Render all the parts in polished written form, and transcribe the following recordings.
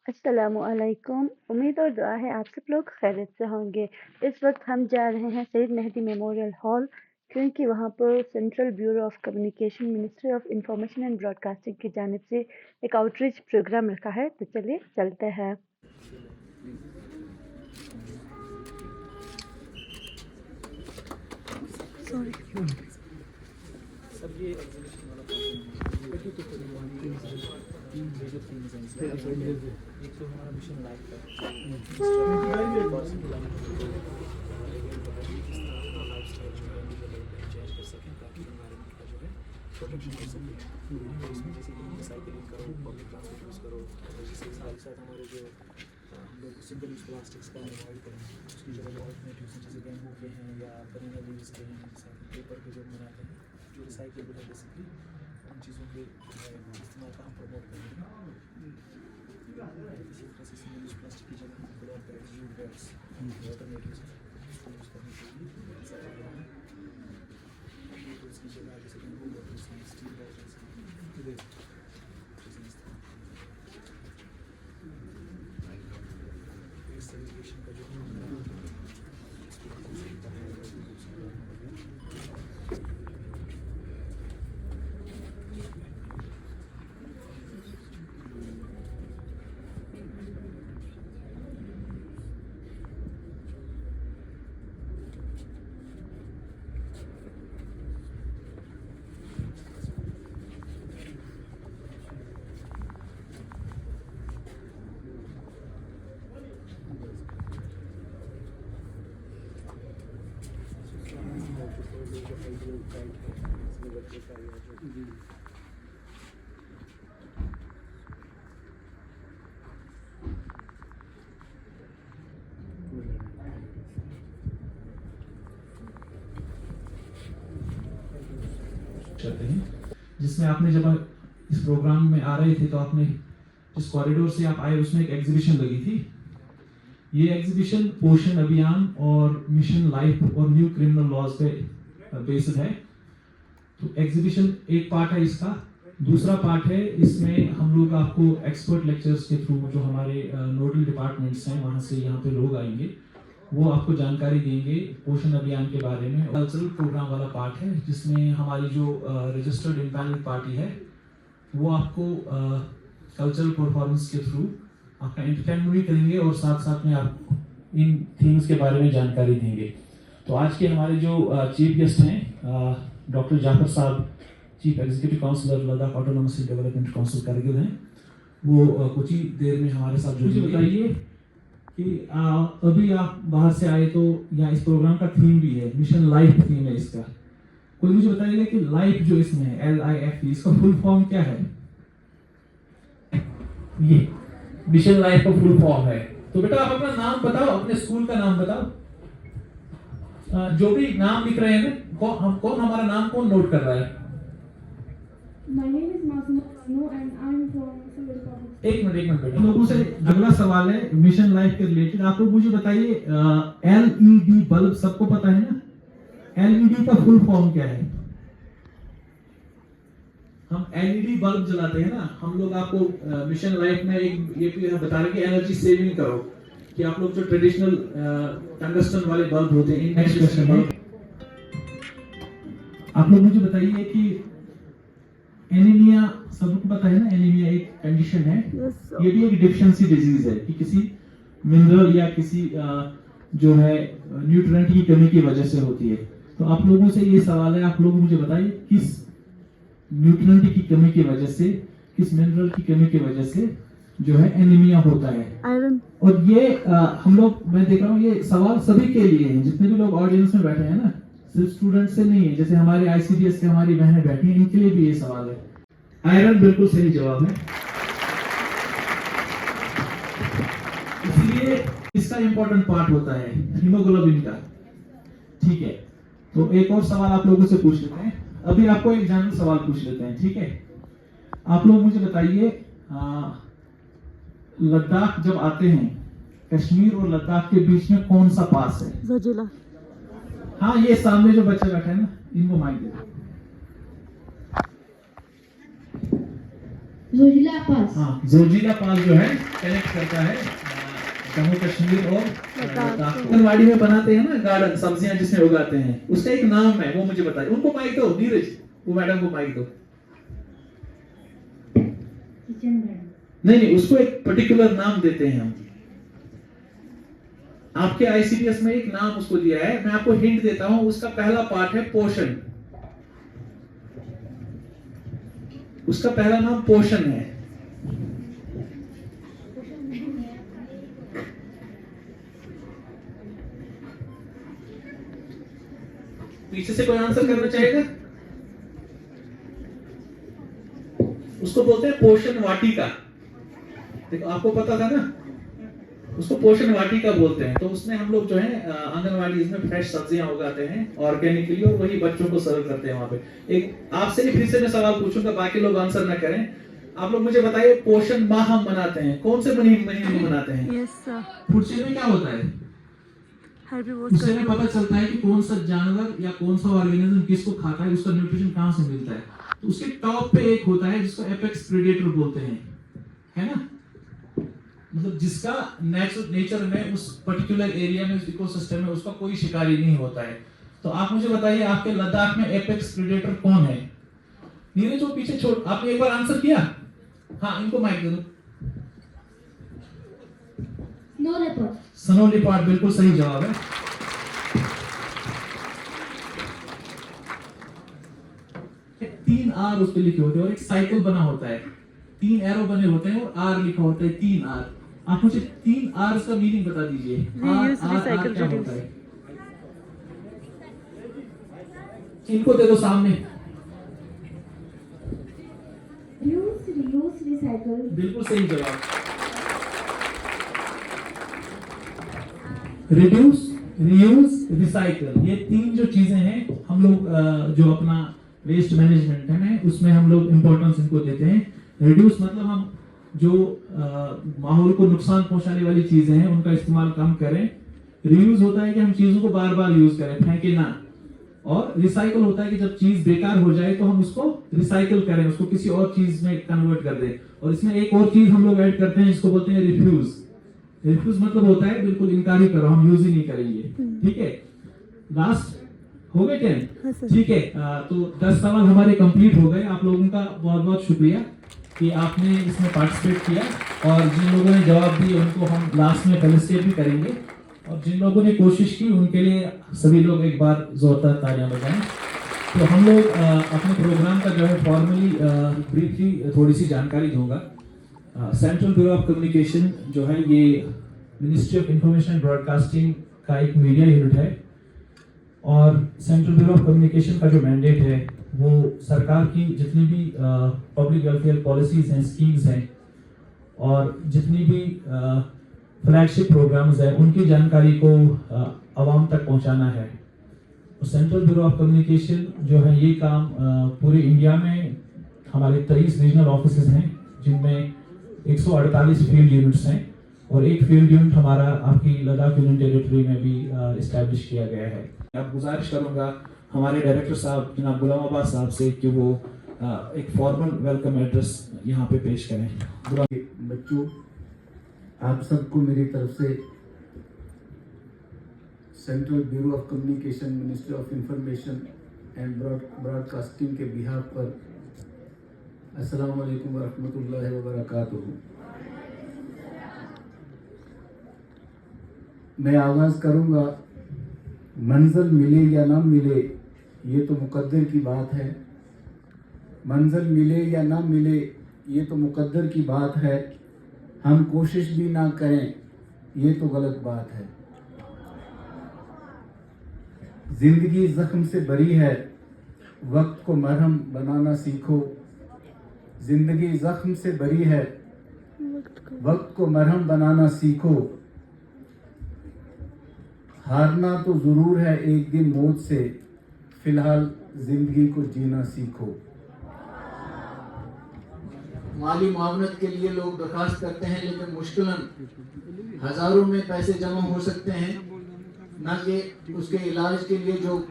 अस्सलामुअलैकुम। उम्मीद और दुआ है आप सब लोग खैरियत से होंगे। इस वक्त हम जा रहे हैं सईद मेहदी मेमोरियल हॉल, क्योंकि वहाँ पर central bureau of communication ministry of information and broadcasting की जानिब से एक आउटरीच प्रोग्राम रखा है। तो चलिए चलते हैं। सब ये एग्जीबिशन वाला तीन मेजर थीम्स हैं इसमें। एक तो हमारा मिशन लाइफ का चेंज कर सकें ताकि एनवायरनमेंट का जो है प्रोटेक्शन कर सकें। इसमें जैसे कि रिसाइकलिंग करो, पब्लिक ट्रांसपोर्ट यूज़ करो, जैसे साथ साथ हमारे जो हम लोग सिंगल यूज़ प्लास्टिक्स का अवॉइड करें, उसकी जगह जो ऑल्टरनेटिव्स हैं जैसे बैम्बू के हैं या बनाना लीव्स के हैं, जैसे पेपर के जो बनाते हैं जो रिसाइकेबल है, बेसिकली उन चीज़ों के इस्तेमाल का हम प्रमोट करेंगे। इसी तरह से सिंगल यूज़ प्लास्टिक की जगह हम cloth bags, jute bags, alternatives हैं उसको यूज़ करने के लिए उसकी जगह जैसे बैम्बू बॉटल्स हैं, स्टील बॉटल्स हैं, सेग्रीगेशन का जो करते हैं, जिसमें आपने जब इस प्रोग्राम में आ रहे थे तो आपने जिस कॉरिडोर से आप आए उसमें एक एग्जीबिशन लगी थी। ये एग्जीबिशन पोषण अभियान और मिशन लाइफ और न्यू क्रिमिनल लॉज पे बेस्ड है। तो एग्जीबिशन एक पार्ट है इसका। दूसरा पार्ट है, इसमें हम लोग आपको एक्सपर्ट लेक्चर्स के थ्रू जो हमारे नोडल डिपार्टमेंट्स हैं वहाँ से यहाँ पे लोग आएंगे, वो आपको जानकारी देंगे पोषण अभियान के बारे में। कल्चरल प्रोग्राम वाला पार्ट है जिसमें हमारी जो रजिस्टर्ड इम्पैनल पार्टी है वो आपको कल्चरल परफॉर्मेंस के थ्रू आपका एंटरटेनमेंट भी करेंगे और साथ साथ में आपको इन थीम्स के बारे में जानकारी देंगे। तो आज के हमारे जो चीफ गेस्ट हैं doctor Jafar sahab, chief executive councillor Ladakh autonomous development council Kargil हैं, वो कुछ ही देर में हमारे साथ जुड़ेंगे। बताइए कि अभी आप बाहर से आए तो यहाँ इस प्रोग्राम का थीम भी है, मिशन लाइफ थीम है इसका। कोई मुझे बताइएगा कि लाइफ जो इसमें है LIFE, इसका फुल फॉर्म क्या है? ये मिशन लाइफ का फुल फॉर्म है। तो बेटा आप अपना नाम बताओ, अपने स्कूल का नाम बताओ। जो भी नाम लिख रहे हैं कौन हमारा नाम कौन नोट कर रहा है? My name is Masuma Banu and I'm from Civil Public. एक मिनट बेटा, लोगों से अगला सवाल है मिशन लाइफ के रिलेटेड। आप लोग मुझे बताइए LED बल्ब सबको पता है ना? LED का फुल फॉर्म क्या है? हम LED बल्ब जलाते हैं ना, हम लोग आपको मिशन लाइफ में एक ये भी बता रहे कि एनर्जी सेविंग करो, कि आप लोग जो ट्रेडिशनल टंगस्टन वाले बल्ब होते हैं। नेक्स्ट क्वेश्चन है, आप लोग मुझे बताइए कि एनीमिया सबको पता है ना, एनीमिया एक कंडीशन है। ये भी एक डिफिशिएंसी डिजीज है कि किसी मिनरल या किसी जो है न्यूट्रिएंट की कमी की वजह से होती है। तो आप लोगों से ये सवाल है, आप लोग मुझे बताइए किस न्यूट्रिएंट की कमी की वजह से, किस मिनरल की कमी की वजह से जो है एनीमिया होता है? आयरन। और ये हम लोग, मैं देख रहा हूँ ये सवाल सभी के लिए है, जितने भी लोग ऑडियंस में बैठे हैं ना, सिर्फ स्टूडेंट से नहीं है। जैसे हमारे ICDS के हमारी बहनें बैठी हैं, इनके लिए भी ये सवाल है। आयरन बिल्कुल सही जवाब है। इसलिए इसका इंपॉर्टेंट पार्ट होता है हीमोग्लोबिन का। ठीक है, तो एक और सवाल आप लोगों से पूछ लेते हैं। अभी आपको एक जनरल सवाल पूछ लेते हैं, ठीक है? आप लोग मुझे बताइए, लद्दाख जब आते हैं, कश्मीर और लद्दाख के बीच में कौन सा पास है? ज़ोजिला। हाँ, ये सामने जो बच्चे बैठे हैं ना, इनको माइक दे। Zojila Pass. हाँ, जोजिला पास जो है कनेक्ट करता है जम्मू कश्मीर और लद्दाख। आंगनबाड़ी में बनाते हैं ना गार्डन, सब्जियां जिसमें उगाते हैं, उसका एक नाम है, वो मुझे बताइए। उनको माइक दो, नीरज, वो मैडम को माइक दो। Kitchen garden. नहीं, उसको एक पर्टिकुलर नाम देते हैं हम। आपके आईसीडीएस में एक नाम उसको दिया है, मैं आपको हिंट देता हूं। उसका पहला पार्ट है पोषण, उसका पहला नाम पोषण है। पीछे से कोई आंसर करना चाहेगा? उसको बोलते हैं पोषण वाटिका। देखो, आपको पता था ना, उसको पोषण वाटिका बोलते हैं। तो उसमें हम लोग जो है आंगनवाड़ी इसमें फ्रेश सब्जियां उगाते हैं ऑर्गेनिकली, और वही बच्चों को सर्व करते हैं वहां पे। एक आपसे फिर से मैं सवाल पूछूंगा, बाकी लोग आंसर ना करें। आप लोग मुझे बताइए, पोषण माह हम मनाते हैं, कौन से महीने में मनाते हैं? Yes sir. फूड चेन में क्या होता है? उससे हमें पता चलता है कि कौन सा जानवर या कौन सा ऑर्गेनिज्म किसको खाता है, उसका न्यूट्रिशन कहां से मिलता है। तो उसके टॉप पे एक होता है जिसको एपेक्स प्रेडेटर बोलते हैं, है ना? मतलब जिसका नेचर में उस पर्टिकुलर एरिया में, उस इकोसिस्टम में उसका कोई शिकारी नहीं होता है। तो आप मुझे बताइए, आपके लद्दाख में एपेक्स प्रेडेटर कौन है? नीरज, वो पीछे छोड़, आपने एक बार आंसर किया? हाँ, इनको माइक दे दो। Snow leopard. स्नो लेपर्ड, बिल्कुल सही जवाब है। तीन आर उस पे लिखे होते हैं और एक साइकिल बना होता है, 3 एरो बने होते हैं और आर लिखा होता है, 3 आर। आप मुझे 3 आर का मीनिंग बता दीजिए। आर क्या होता है? इनको दे दो सामने। Reuse, recycle. बिल्कुल सही जवाब। रिड्यूस, रीयूज, रिसाइकल, ये 3 जो चीजें हैं, हम लोग जो अपना वेस्ट मैनेजमेंट है ना, उसमें हम लोग इंपॉर्टेंस इनको देते हैं। रिड्यूस मतलब हम जो माहौल को नुकसान पहुंचाने वाली चीजें हैं उनका इस्तेमाल कम करें। रीयूज होता है कि हम चीजों को बार बार यूज करें, फेंके ना। और रिसाइकल होता है कि जब चीज बेकार हो जाए तो हम उसको रिसाइकल करें, उसको किसी और चीज में कन्वर्ट कर दें। और इसमें एक और चीज हम लोग ऐड करते हैं जिसको बोलते हैं रिफ्यूज। रिफ्यूज मतलब होता है बिल्कुल इनकार ही करो, हम यूज ही नहीं करेंगे। ठीक है, लास्ट हो गए 10? ठीक है, तो 10 सवाल हमारे कंप्लीट हो गए। आप लोगों का बहुत बहुत शुक्रिया कि आपने इसमें पार्टिसिपेट किया, और जिन लोगों ने जवाब दिए उनको हम लास्ट में फेलिसिटेट भी करेंगे, और जिन लोगों ने कोशिश की उनके लिए सभी लोग एक बार जोरदार तालियां बजाएं। तो हम लोग अपने प्रोग्राम का जो है फॉर्मली ब्रीफली थोड़ी सी जानकारी दूंगा। सेंट्रल ब्यूरो ऑफ कम्युनिकेशन जो है ये ministry of information and broadcasting का एक मीडिया यूनिट है, और सेंट्रल ब्यूरो ऑफ कम्युनिकेशन का जो मैंडेट है वो सरकार की जितनी भी पब्लिक वेलफेयर पॉलिसीज हैं, स्कीम्स हैं, और जितनी भी फ्लैगशिप प्रोग्राम्स हैं उनकी जानकारी को आवाम तक पहुंचाना है। तो सेंट्रल ब्यूरो ऑफ कम्युनिकेशन जो है ये काम पूरे इंडिया में हमारे 23 रीजनल ऑफिसेज हैं, जिनमें 148 फील्ड यूनिट्स हैं, और एक फील्ड यूनिट हमारा आपकी लद्दाख यूनियन टेरिटरी में भी इस्टेब्लिश किया गया है। अब गुजारिश करूंगा हमारे डायरेक्टर साहब जनाब गुलाम अब्बास साहब से कि वो एक फॉर्मल वेलकम एड्रेस यहाँ पे पेश करें। बच्चों, आप सबको मेरी तरफ से central bureau of communication, ministry of information and broadcasting के बिहाफ पर अस्सलाम वालेकुम वरहमतुल्लाहि वबरकातुहू। मैं आगाज़ करूँगा, मंजिल मिले या ना मिले ये तो मुकद्दर की बात है। मंजिल मिले या ना मिले ये तो मुकद्दर की बात है। हम कोशिश भी ना करें ये तो गलत बात है। जिंदगी जख्म से भरी है, वक्त को मरहम बनाना सीखो। जिंदगी जख्म से भरी है, वक्त को मरहम बनाना सीखो। हारना तो जरूर है एक दिन मौत से, फिलहाल जिंदगी को जीना सीखो। माली मामलत के लिए लोग दरखास्त करते हैं, लेकिन मुश्किलन हजारों में पैसे जमा हो सकते हैं, ना कि उसके इलाज के लिए जो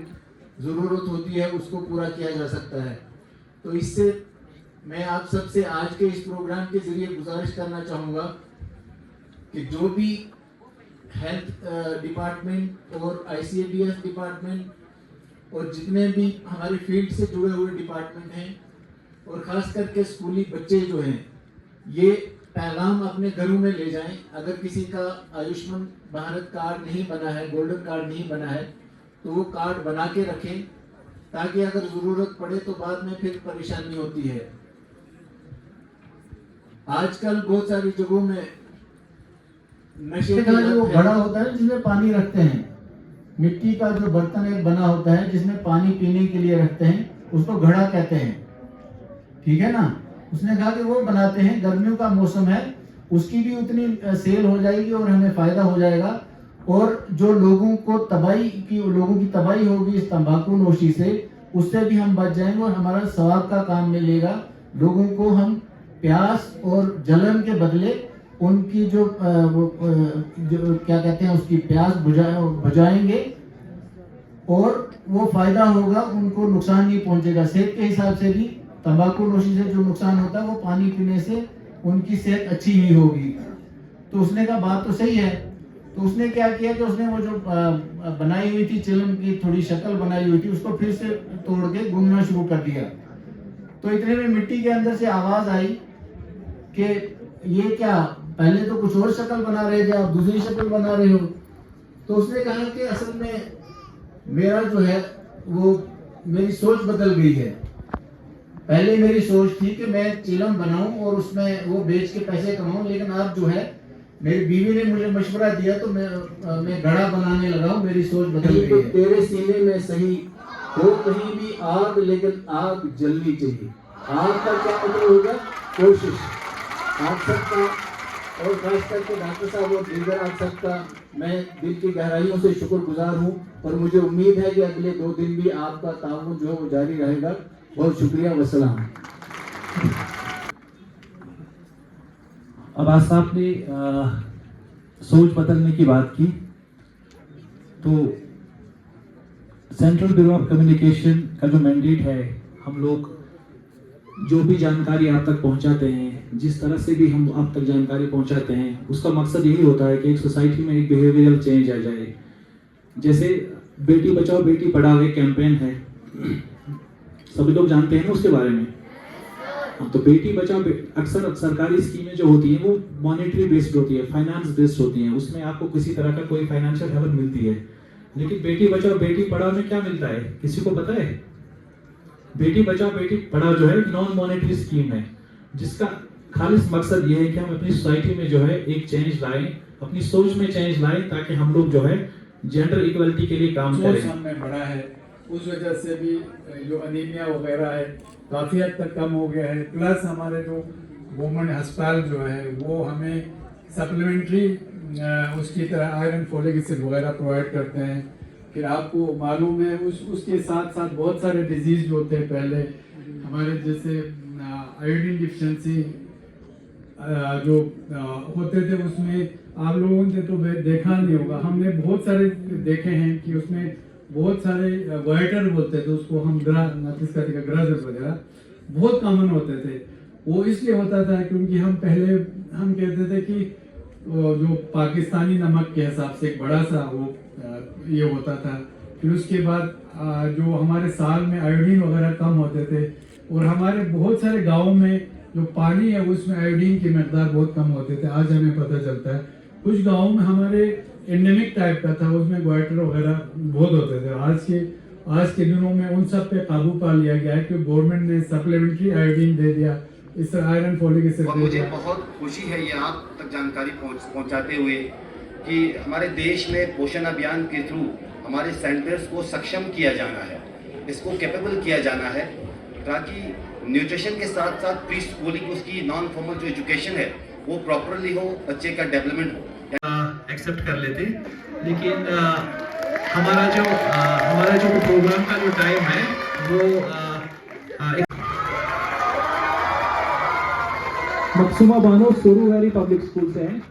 ज़रूरत होती है उसको पूरा किया जा सकता है। तो इससे मैं आप सबसे आज के इस प्रोग्राम के जरिए गुजारिश करना चाहूँगा कि जो भी हेल्थ डिपार्टमेंट और ICDS डिपार्टमेंट और जितने भी हमारी फील्ड से जुड़े हुए डिपार्टमेंट हैं और ख़ास करके स्कूली बच्चे जो हैं, ये पैगाम अपने घरों में ले जाएं। अगर किसी का आयुष्मान भारत कार्ड नहीं बना है, गोल्डन कार्ड नहीं बना है, तो वो कार्ड बना के रखें, ताकि अगर ज़रूरत पड़े तो बाद में फिर परेशानी होती है। आजकल बहुत सारी जगहों में नशे का जो घड़ा होता है जिसमें पानी रखते हैं, मिट्टी का जो बर्तन एक बना होता है जिसमें पानी पीने के लिए रखते हैं, उसको घड़ा कहते हैं, ठीक है ना। उसने कहा कि वो बनाते हैं, गर्मियों का मौसम है, उसकी भी उतनी सेल हो जाएगी और हमें फायदा हो जाएगा। और जो लोगों की तबाही होगी इस तंबाकू नोशी से, उससे भी हम बच जाएंगे और हमारा सवाब का काम मिलेगा। लोगों को हम प्यास और जलन के बदले उनकी जो क्या कहते हैं उसकी प्यास बुझाएंगे और वो फायदा होगा, उनको नुकसान नहीं पहुंचेगा। सेहत के हिसाब से भी तंबाकू नोशी से जो नुकसान होता है वो पानी पीने से उनकी सेहत अच्छी ही होगी। तो उसने कहा बात तो सही है। तो उसने क्या किया कि उसने वो जो बनाई हुई थी चिलम की थोड़ी शक्ल बनाई हुई थी, उसको फिर से तोड़ के घूमना शुरू कर दिया। तो इतने में मिट्टी के अंदर से आवाज आई कि ये क्या, पहले तो कुछ और शक्ल बना रहे थे, आप दूसरी शक्ल बना रहे हो। तो उसने कहा कि असल में मेरा जो है वो मेरी सोच बदल गई है। पहले मेरी सोच थी कि मैं चिलम बनाऊं और उसमें वो बेच के पैसे कमाऊं, लेकिन अब जो है मेरी बीवी ने मुझे मशवरा दिया तो मैं घड़ा बनाने लगा हूं, मेरी सोच बदल गई है। तेरे सीने में सही हो कहीं भी आग, लेकिन आग जलनी चाहिए। आग का क्या मतलब होगा? कोशिश। आप सबका और खास करके डॉक्टर साहब और दीगर आप सबका मैं दिल की गहराइयों से शुक्रगुजार हूं और मुझे उम्मीद है कि अगले 2 दिन भी आपका ताउन जो है वो जारी रहेगा। बहुत शुक्रिया, वस्सलाम। अब आज साहब ने सोच बदलने की बात की, तो सेंट्रल ब्यूरो ऑफ कम्युनिकेशन का जो मैंडेट है, हम लोग जो भी जानकारी आप तक पहुंचाते हैं, जिस तरह से भी हम आप तक जानकारी पहुंचाते हैं, उसका मकसद यही होता है कि एक सोसाइटी में एक बिहेवियरल चेंज आ जाए। जैसे बेटी बचाओ बेटी पढ़ाओ एक कैंपेन है, सभी लोग जानते हैं ना उसके बारे में। तो बेटी बचाओ अक्सर सरकारी स्कीमें जो होती हैं वो मॉनेटरी बेस्ड होती है, फाइनेंस बेस्ड होती हैं, उसमें आपको किसी तरह का कोई फाइनेंशियल हेल्प मिलती है। लेकिन बेटी बचाओ बेटी पढ़ाओ में क्या मिलता है, किसी को पता है? बेटी बचाओ बेटी पढ़ाओ जो है नॉन मॉनेटरी स्कीम है, जिसका खालिस मकसद ये है कि हम अपनी सोसाइटी में जो है एक चेंज लाएं, अपनी सोच में चेंज लाएं, ताकि हम लोग जो है जेंडर इक्वलिटी के लिए काम करें। हमने बढ़ा है, उस वजह से भी जो अनीमिया वगैरह है काफ़ी हद तक कम हो गया है। प्लस हमारे जो गवर्नमेंट अस्पताल जो है वो हमें सप्लीमेंट्री उसकी तरह आयरन फोलिक एसिड वगैरह प्रोवाइड करते हैं। फिर आपको मालूम है उसके साथ साथ बहुत सारे डिजीज़ जो होते हैं पहले हमारे, जैसे आयोडीन डिफिशिएंसी जो होते थे, उसमें आप लोगों ने तो देखा नहीं होगा, हमने बहुत सारे देखे हैं कि उसमें बहुत सारे वाइटर बोलते थे उसको, हम ग्राजर वगैरह बहुत कॉमन होते थे। वो इसलिए होता था क्योंकि हम कहते थे कि जो पाकिस्तानी नमक के हिसाब से एक बड़ा सा वो ये होता था। फिर उसके बाद जो हमारे साल में आयोडीन वगैरह कम होते थे, और हमारे बहुत सारे गाँव में जो पानी है उसमें आयोडीन की मकदार बहुत कम होते थे। आज हमें पता चलता है कुछ गाँव में हमारे एंडेमिक टाइप का था, उसमें ग्वाइटर वगैरह बहुत होते थे। आज के दिनों में उन सब पे काबू पा लिया गया है कि गवर्नमेंट ने सप्लीमेंट्री आयोडीन दे दिया, इस आयरन फोलिक एसिड दे मुझे दिया। बहुत खुशी है ये आप तक जानकारी पहुंचाते हुए कि हमारे देश में पोषण अभियान के थ्रू हमारे सेंटर्स को सक्षम किया जाना है, इसको कैपेबल किया जाना है, ताकि न्यूट्रिशन के साथ साथ प्री स्कूलिंग उसकी नॉन फॉर्मल जो एजुकेशन है वो प्रॉपरली हो, बच्चे का डेवलपमेंट हो। एक्सेप्ट कर लेते, लेकिन हमारा जो प्रोग्राम का जो टाइम है वो Maksuma Bano Suru valley public school से है।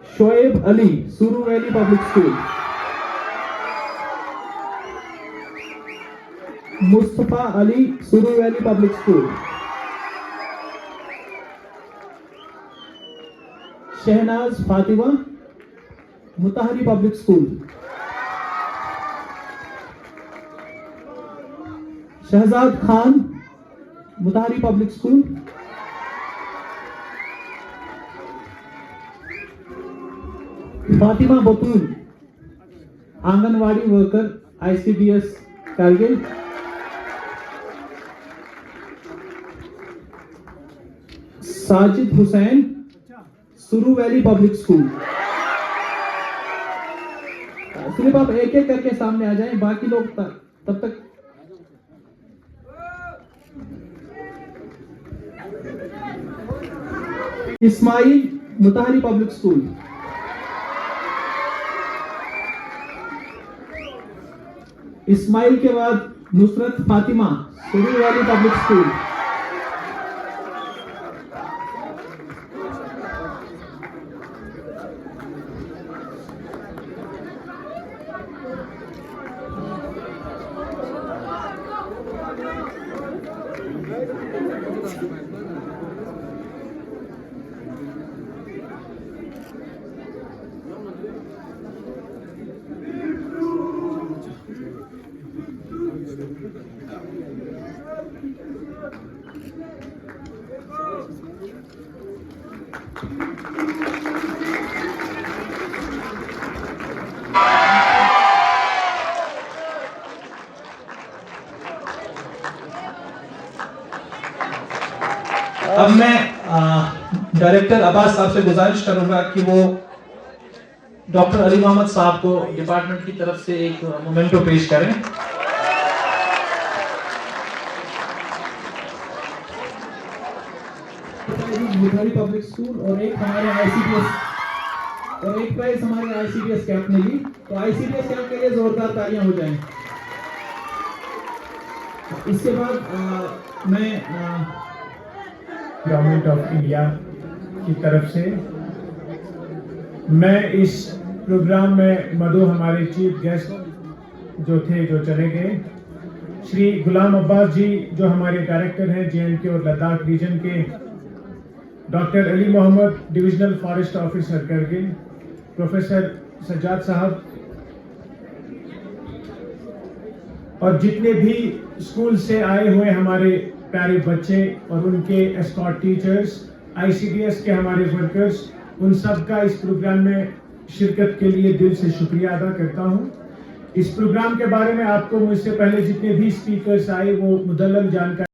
Shoaib Ali, Suru valley public school. Mustafa Ali, Suru valley public school. Shahnaz Fatima, Mutahhari public school. Shahzad Khan, Mutahhari public school. Fatima Batool, anganwadi worker, ICDS Kargil. Sajid Hussain, Suru valley public school. सिर्फ आप एक एक करके सामने आ जाएं, बाकी लोग तब तक। Ismail, Mutahhari public school. इस्माइल के बाद नुसरत फातिमा, सुरू वैली पब्लिक स्कूल। अब मैं डायरेक्टर अब्बास साहब से गुजारिश करूंगा कि वो डॉक्टर अली मोहम्मद साहब को डिपार्टमेंट की तरफ से एक मोमेंटो पेश करें। मुताहरी पब्लिक स्कूल और एक हमारे ICDS और एक प्राइज हमारे ICDS कैंप ने ली, तो ICDS कैंप के लिए जोरदार तालियां हो जाएं। इसके बाद मैं गवर्नमेंट ऑफ इंडिया की तरफ से मैं इस प्रोग्राम में मधु हमारे चीफ गेस्ट जो चले गए, श्री गुलाम अब्बास जी जो हमारे डायरेक्टर हैं JNK और लद्दाख रीजन के, doctor Ali Mohammad divisional forest officer Kargil, professor Sajjad साहब और जितने भी स्कूल से आए हुए हमारे प्यारे बच्चे और उनके एस्कॉर्ट टीचर्स, ICDS के हमारे वर्कर्स, उन सब का इस प्रोग्राम में शिरकत के लिए दिल से शुक्रिया अदा करता हूं। इस प्रोग्राम के बारे में आपको मुझसे पहले जितने भी स्पीकर्स आए वो मुदल्लल जानकारी